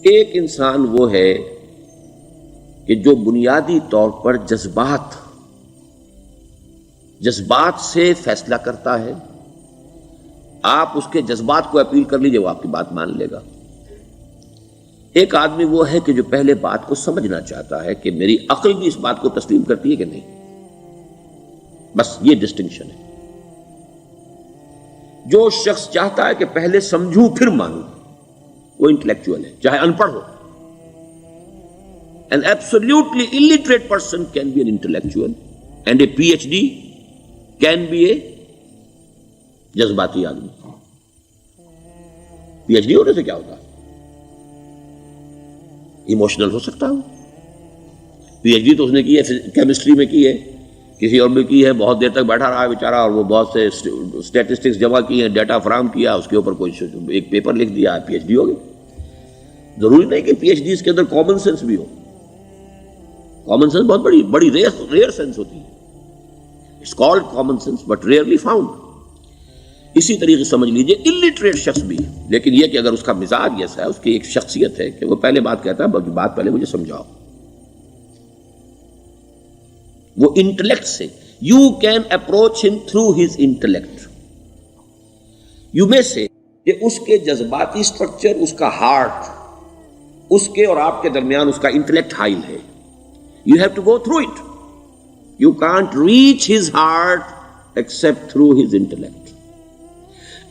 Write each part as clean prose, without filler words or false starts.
ایک انسان وہ ہے کہ جو بنیادی طور پر جذبات سے فیصلہ کرتا ہے. آپ اس کے جذبات کو اپیل کر لیجئے، وہ آپ کی بات مان لے گا. ایک آدمی وہ ہے کہ جو پہلے بات کو سمجھنا چاہتا ہے کہ میری عقل بھی اس بات کو تسلیم کرتی ہے کہ نہیں. بس یہ ڈسٹنکشن ہے. جو شخص چاہتا ہے کہ پہلے سمجھوں پھر مانوں، وہ انٹلیکچوئل ہے، چاہے ان پڑھ ہو. An absolutely illiterate person can be an intellectual and a PhD can be a جذباتی آدمی. پی ایچ ڈی ہونے سے کیا ہوتا ہے؟ ایموشنل ہو سکتا ہوں. پی ایچ ڈی تو اس نے کی ہے کیمسٹری میں کی ہے، کسی اور میں کی ہے، بہت دیر تک بیٹھا رہا ہے بیچارہ، اور وہ بہت سے اسٹیٹسٹکس جمع کی ہیں، ڈیٹا فراہم کیا، اس کے اوپر کوئی ایک پیپر لکھ دیا، پی ایچ ڈی ہو گئی. ضروری نہیں کہ پی ایچ ڈی کے اندر کامن سینس بھی ہو. کامن سینس بہت بڑی ریئر سینس ہوتی ہے. It's called common sense but rarely found. اسی طریقے سمجھ لیجئے الٹریٹ شخص بھی ہے، لیکن یہ کہ اگر اس کا مزاج ایسا ہے، اس کی ایک شخصیت ہے کہ وہ پہلے بات کہتا ہے، بات پہلے مجھے سمجھاؤ. وہ انٹلیکٹ سے یو کین اپروچ ہم تھرو ہز انٹلیکٹ. یو میں سے کہ اس کے جذباتی سٹرکچر، اس کا ہارٹ، اس کے اور آپ کے درمیان اس کا انٹلیکٹ حائل ہے. You have to go through it. You can't reach his heart except through his intellect.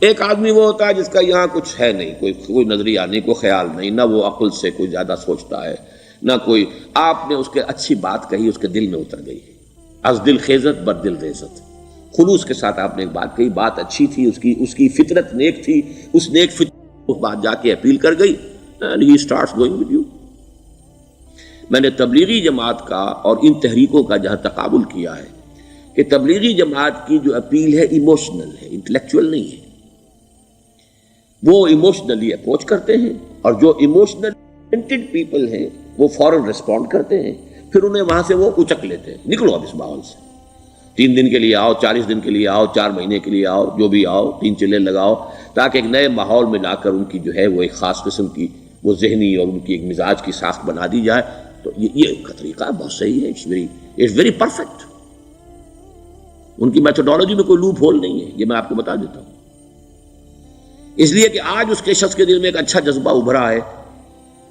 ایک آدمی وہ ہوتا ہے جس کا یہاں کچھ ہے نہیں، کوئی نظریہ نہیں، کوئی خیال نہیں، نہ وہ عقل سے کوئی زیادہ سوچتا ہے، نہ کوئی. آپ نے اس کے اچھی بات کہی، اس کے دل میں اتر گئی. از دل خیزت بر دل ریزت. خلوص کے ساتھ آپ نے ایک بات کہی، بات اچھی تھی، اس کی فطرت نیک تھی، اس نیک فطرت اس بات جا کے اپیل کر گئی. And he starts going with you. میں نے تبلیغی جماعت کا اور ان تحریکوں کا جہاں تقابل کیا ہے کہ تبلیغی جماعت کی جو اپیل ہے ایموشنل ہے، انٹلیکچوئل نہیں ہے. وہ ایموشنلی اپروچ کرتے ہیں، اور جو ایموشنل پیپل ہیں وہ فوراً ریسپونڈ کرتے ہیں، پھر انہیں وہاں سے وہ اچک لیتے ہیں. نکلو اب اس ماحول سے، 3 دن کے لیے آؤ، 40 دن کے لیے آؤ، 4 مہینے کے لیے آؤ، جو بھی آؤ، 3 چلے لگاؤ، تاکہ ایک نئے ماحول میں لا کر ان کی جو ہے وہ ایک خاص قسم کی وہ ذہنی اور ان کی ایک مزاج کی ساخت بنا دی جائے. تو یہ کا طریقہ بہت صحیح ہے. It's very perfect. ان کی میتھڈالوجی میں کوئی لوپ ہول نہیں ہے، یہ میں آپ کو بتا دیتا ہوں. اس لیے کہ آج اس کے شخص کے دل میں ایک اچھا جذبہ ابھرا ہے،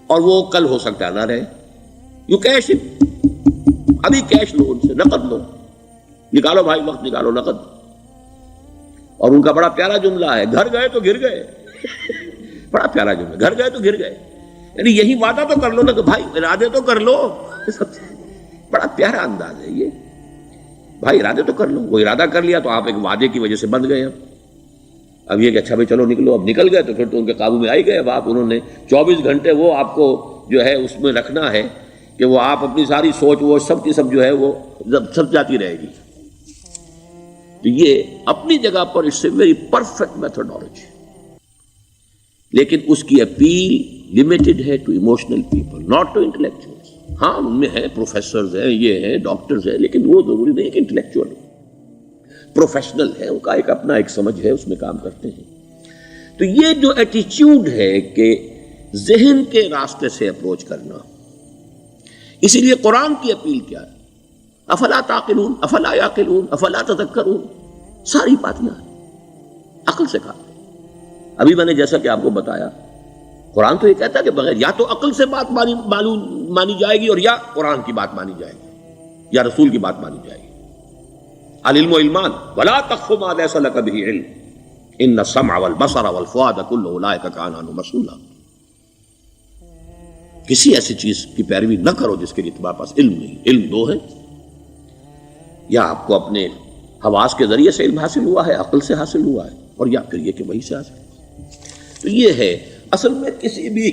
اور وہ کل ہو سکتا ہے نہ رہے. یو کیش ابھی کیش لو، ان سے نقد لو، نکالو بھائی، وقت نکالو نقد. اور ان کا بڑا پیارا جملہ ہے، گھر گئے تو گر گئے. بڑا پیارا جملہ، گھر گئے تو گر گئے. یعنی یہی وعدہ تو کر لو نا کہ بھائی ارادے تو کر لو. بڑا پیارا انداز ہے یہ، بھائی ارادے تو کر لو. وہ ارادہ کر لیا تو آپ ایک وعدے کی وجہ سے بند گئے. اب یہ کہ اچھا بھائی چلو نکلو، اب نکل گئے تو پھر تو ان کے قابو میں آئی گئے. اب آپ انہوں نے 24 گھنٹے وہ آپ کو جو ہے اس میں رکھنا ہے کہ وہ آپ اپنی ساری سوچ وہ سب کی سب جو ہے وہ سب جاتی رہے گی. تو یہ اپنی جگہ پر it's a very perfect methodology, لیکن اس کی اپیل لمیٹڈ ہے to emotional people, not to intellectuals. ہاں ان میں ہیں پروفیسرز ہیں، یہ ہیں ڈاکٹرز ہیں، لیکن وہ ضروری نہیں کہ انٹلیکچوئل ہو. پروفیشنل ہے، ان کا ایک اپنا ایک سمجھ ہے، اس میں کام کرتے ہیں. تو یہ جو ایٹیچیوڈ ہے کہ ذہن کے راستے سے اپروچ کرنا، اسی لیے قرآن کی اپیل کیا ہے؟ افلا تعقلون، افلا یعقلون، افلا تذکرون. ساری باتیں عقل سے کہا. ابھی میں نے جیسا کہ آپ کو بتایا، قرآن تو یہ کہتا ہے کہ بغیر یا تو عقل سے بات مانی جائے گی، اور یا قرآن کی بات مانی جائے گی، یا رسول کی بات مانی جائے گی. العلم علمان ولا تخف ما ليس لك به علم ان السمع والبصر والفؤاد كل اولئك كان عنه مسؤولا. کسی ایسی چیز کی پیروی نہ کرو جس کے لیے تمہارے پاس علم نہیں. علم 2 ہے، یا آپ کو اپنے حواس کے ذریعے سے علم حاصل ہوا ہے، عقل سے حاصل ہوا ہے، اور یا پھر یہ کہ وہی سے حاصل ہوا. تو یہ ہے اصل میں کسی بھی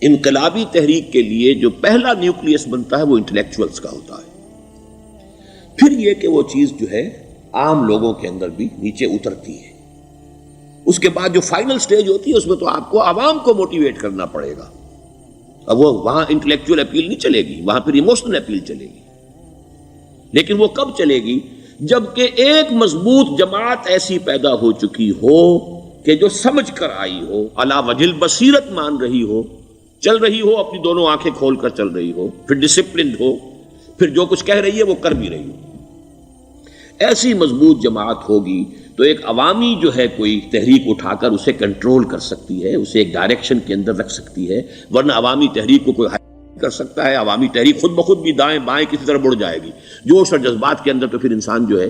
انقلابی تحریک کے لیے جو پہلا نیوکلیس بنتا ہے وہ انٹلیکچوئلز کا ہوتا ہے. پھر یہ کہ وہ چیز جو ہے عام لوگوں کے اندر بھی نیچے اترتی ہے. اس کے بعد جو فائنل سٹیج ہوتی ہے اس میں تو آپ کو عوام کو موٹیویٹ کرنا پڑے گا. اب وہ وہاں انٹلیکچوئل اپیل نہیں چلے گی، وہاں پھر ایموشنل اپیل چلے گی. لیکن وہ کب چلے گی؟ جبکہ ایک مضبوط جماعت ایسی پیدا ہو چکی ہو کہ جو سمجھ کر آئی ہو، علی وجہ البصیرت مان رہی ہو چل رہی ہو اپنی دونوں آنکھیں کھول کر چل رہی ہو، پھر ڈسپلنڈ ہو، پھر جو کچھ کہہ رہی ہے وہ کر بھی رہی ہو، ایسی مضبوط جماعت ہوگی تو ایک عوامی جو ہے کوئی تحریک اٹھا کر اسے کنٹرول کر سکتی ہے، اسے ایک ڈائریکشن کے اندر رکھ سکتی ہے، ورنہ عوامی تحریک کو کوئی کر سکتا ہے؟ عوامی تحریک خود بخود بھی دائیں بائیں کسی طرف بڑھ جائے گی، جوش اور جذبات کے اندر، تو پھر انسان جو ہے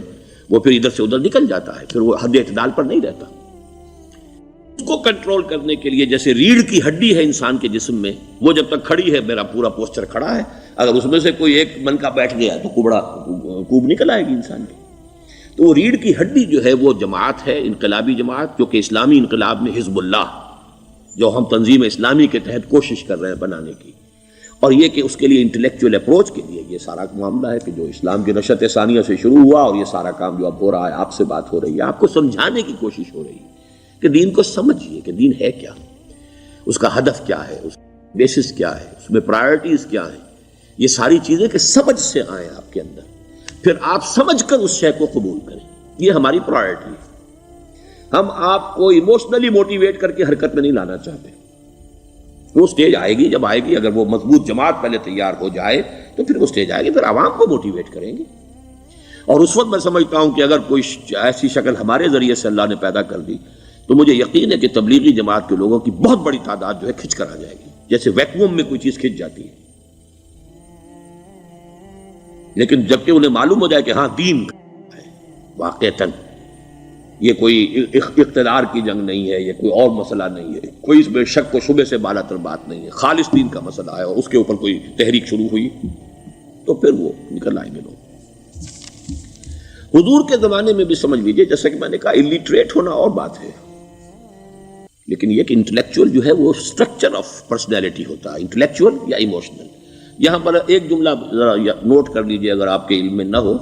وہ پھر ادھر سے ادھر نکل جاتا ہے، پھر وہ حد اعتدال پر نہیں رہتا۔ اس کو کنٹرول کرنے کے لیے جیسے ریڑھ کی ہڈی ہے انسان کے جسم میں، وہ جب تک کھڑی ہے میرا پورا پوسچر کھڑا ہے، اگر اس میں سے کوئی ایک من کا بیٹھ گیا تو کوب نکل آئے گی انسان کی۔ تو وہ ریڑھ کی ہڈی جو ہے وہ جماعت ہے، انقلابی جماعت، جو کہ اسلامی انقلاب میں حزب اللہ، جو ہم تنظیم اسلامی کے تحت کوشش کر رہے ہیں بنانے کی، اور یہ کہ اس کے لیے انٹلیکچوئل اپروچ کے لیے یہ سارا معاملہ ہے کہ جو اسلام کی نشأت ثانیہ سے شروع ہوا، اور یہ سارا کام جو اب ہو رہا ہے، آپ سے بات ہو رہی ہے، آپ کو سمجھانے کی کوشش ہو رہی ہے کہ دین کو سمجھیے کہ دین ہے کیا، اس کا ہدف کیا ہے، اس کا بیسس کیا ہے، اس میں پرائرٹیز کیا ہیں، یہ ساری چیزیں کہ سمجھ سے آئیں آپ کے اندر، پھر آپ سمجھ کر اس شے کو قبول کریں، یہ ہماری پرائرٹی ہے۔ ہم آپ کو ایموشنلی موٹیویٹ کر کے حرکت میں نہیں لانا چاہتے، وہ سٹیج آئے گی، جب آئے گی، اگر وہ مضبوط جماعت پہلے تیار ہو جائے تو پھر وہ سٹیج آئے گی، پھر عوام کو موٹیویٹ کریں گے۔ اور اس وقت میں سمجھتا ہوں کہ اگر کوئی ایسی شکل ہمارے ذریعے سے اللہ نے پیدا کر دی تو مجھے یقین ہے کہ تبلیغی جماعت کے لوگوں کی بہت بڑی تعداد جو ہے کھنچ کر آ جائے گی، جیسے ویکیوم میں کوئی چیز کھنچ جاتی ہے۔ لیکن جبکہ انہیں معلوم ہو جائے کہ ہاں دین ہے واقعتاً، یہ کوئی اقتدار کی جنگ نہیں ہے، یہ کوئی اور مسئلہ نہیں ہے، کوئی اس میں شک و شبے سے بالا تر بات نہیں ہے، خالص دین کا مسئلہ ہے، اور اس کے اوپر کوئی تحریک شروع ہوئی تو پھر وہ نکل آئیں گے لوگ۔ حضور کے زمانے میں بھی سمجھ لیجئے، جیسا کہ میں نے کہا الٹریٹ ہونا اور بات ہے، لیکن یہ کہ انٹلیکچوئل جو ہے وہ اسٹرکچر آف پرسنالٹی ہوتا ہے، انٹلیکچوئل یا ایموشنل۔ یہاں پر ایک جملہ ذرا نوٹ کر لیجئے اگر آپ کے علم میں نہ ہو،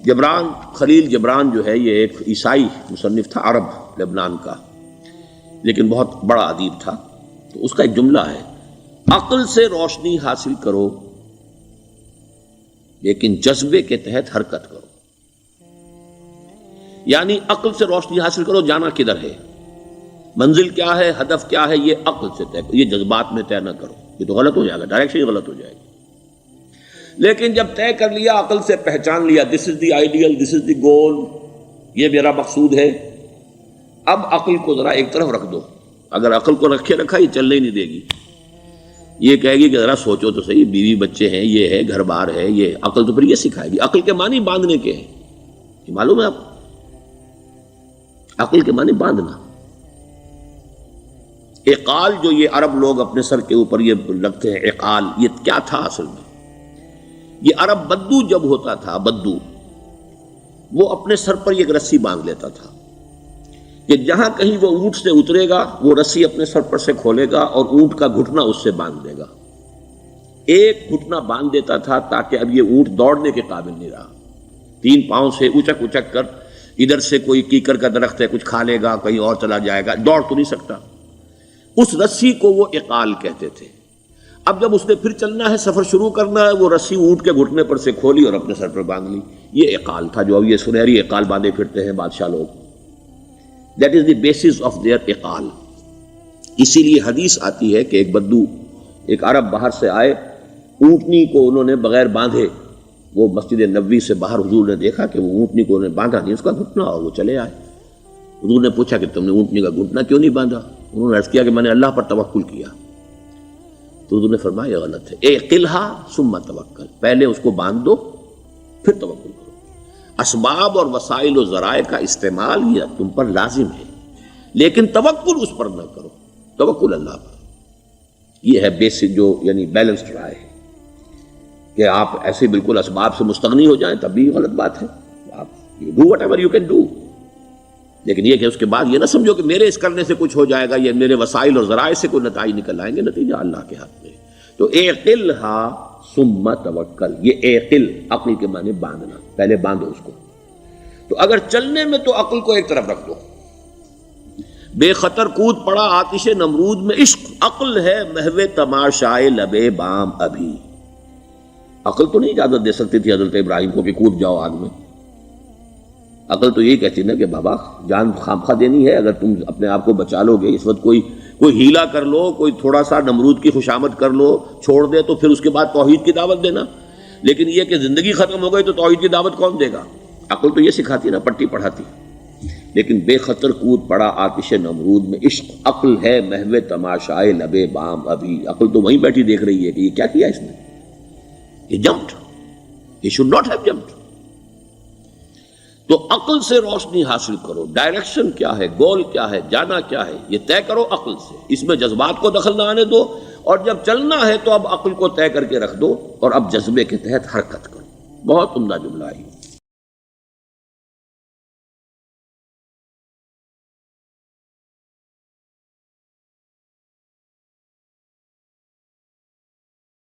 جبران، خلیل جبران جو ہے یہ ایک عیسائی مصنف تھا، عرب لبنان کا، لیکن بہت بڑا ادیب تھا، تو اس کا ایک جملہ ہے، عقل سے روشنی حاصل کرو لیکن جذبے کے تحت حرکت کرو۔ یعنی عقل سے روشنی حاصل کرو، جانا کدھر ہے، منزل کیا ہے، ہدف کیا ہے، یہ عقل سے طے کرو، یہ جذبات میں طے نہ کرو، یہ تو غلط ہو جائے گا، ڈائریکشن ہی غلط ہو جائے گی۔ لیکن جب طے کر لیا، عقل سے پہچان لیا، دس از دی آئیڈیل، دس از دی گول، یہ میرا مقصود ہے، اب عقل کو ذرا ایک طرف رکھ دو۔ اگر عقل کو رکھے رکھا یہ چلنے ہی نہیں دے گی، یہ کہے گی کہ ذرا سوچو تو صحیح، بیوی بچے ہیں، یہ ہے، گھر بار ہے، یہ عقل تو پھر یہ سکھائے گی۔ عقل کے معنی باندھنے کے ہیں، یہ معلوم ہے آپ کو؟ عقل کے معنی باندھنا۔ اقال جو یہ عرب لوگ اپنے سر کے اوپر یہ لگتے ہیں، اقال، یہ کیا تھا اصل میں؟ یہ عرب بدو جب ہوتا تھا، بدو، وہ اپنے سر پر ایک رسی باندھ لیتا تھا کہ جہاں کہیں وہ اونٹ سے اترے گا وہ رسی اپنے سر پر سے کھولے گا اور اونٹ کا گھٹنا اس سے باندھ دے گا۔ ایک گھٹنا باندھ دیتا تھا تاکہ اب یہ اونٹ دوڑنے کے قابل نہیں رہا، 3 پاؤں سے اچک اچک کر، ادھر سے کوئی کیکر کا درخت ہے کچھ کھا لے گا، کہیں اور چلا جائے گا، دوڑ تو نہیں سکتا۔ اس رسی کو وہ اقال کہتے تھے۔ اب جب اس نے پھر چلنا ہے، سفر شروع کرنا ہے، وہ رسی اونٹ کے گھٹنے پر سے کھولی اور اپنے سر پر باندھ لی، یہ اقال تھا، جو اب یہ سنہری اقال باندھے پھرتے ہیں بادشاہ لوگ۔ That is the basis of their اقال۔ اسی لیے حدیث آتی ہے کہ ایک بدو، ایک عرب باہر سے آئے، اونٹنی کو انہوں نے بغیر باندھے، وہ مسجد نبوی سے باہر حضور نے دیکھا کہ وہ اونٹنی کو انہوں نے باندھا نہیں، اس کا گھٹنا، اور وہ چلے آئے۔ حضور نے پوچھا کہ تم نے اونٹنی کا گھٹنا کیوں نہیں باندھا؟ انہوں نے عرض کیا کہ میں نے اللہ پر توکل کیا۔ تو حضور نے فرمایا یہ غلط ہے، اعقلھا ثم توکل، پہلے اس کو باندھ دو پھر توکل کرو۔ اسباب اور وسائل و ذرائع کا استعمال یہ تم پر لازم ہے، لیکن توکل اس پر نہ کرو، توکل اللہ پر۔ یہ ہے بیسک جو یعنی بیلنسڈ رائے ہے کہ آپ ایسے بالکل اسباب سے مستغنی ہو جائیں تب بھی غلط بات ہے، آپ do what ever you can do, لیکن یہ کہ اس کے بعد یہ نہ سمجھو کہ میرے اس کرنے سے کچھ ہو جائے گا، یہ میرے وسائل اور ذرائع سے کوئی نتائج نکل آئیں گے، نتیجہ اللہ کے ہاتھ میں۔ تو اعقلھا ثم توکل، یہ اعقل، عقل کے معنی باندھنا، پہلے باندھو اس کو۔ تو اگر چلنے میں تو عقل کو ایک طرف رکھ دو، بے خطر کود پڑا آتش نمرود میں عشق، عقل ہے محو تماشائے لبے بام ابھی۔ عقل تو نہیں اجازت دے سکتی تھی حضرت ابراہیم کو کہ کود جاؤ آگ میں، عقل تو یہی کہتی نا کہ بابا جان خامخواہ دینی ہے، اگر تم اپنے آپ کو بچا لو گے، اس وقت کوئی کوئی ہیلا کر لو، کوئی تھوڑا سا نمرود کی خوشامد کر لو، چھوڑ دے تو پھر اس کے بعد توحید کی دعوت دینا. لیکن یہ کہ زندگی ختم ہو گئی تو توحید کی دعوت کون دے گا؟ عقل تو یہ سکھاتی نا، پٹی پڑھاتی. لیکن بے خطر کود پڑا آتش نمرود میں، عشق عقل ہے محو تماشائے لبے بام ابھی. عقل تو وہیں بیٹھی دیکھ رہی ہے کہ یہ کیا کیا اس نے، یہ جمپڈ، یہ شوڈ ناٹ ہیو جمپڈ. تو عقل سے روشنی حاصل کرو، ڈائریکشن کیا ہے، گول کیا ہے، جانا کیا ہے، یہ طے کرو عقل سے. اس میں جذبات کو دخل نہ آنے دو، اور جب چلنا ہے تو اب عقل کو طے کر کے رکھ دو، اور اب جذبے کے تحت حرکت کرو. بہت عمدہ جملہ ہے.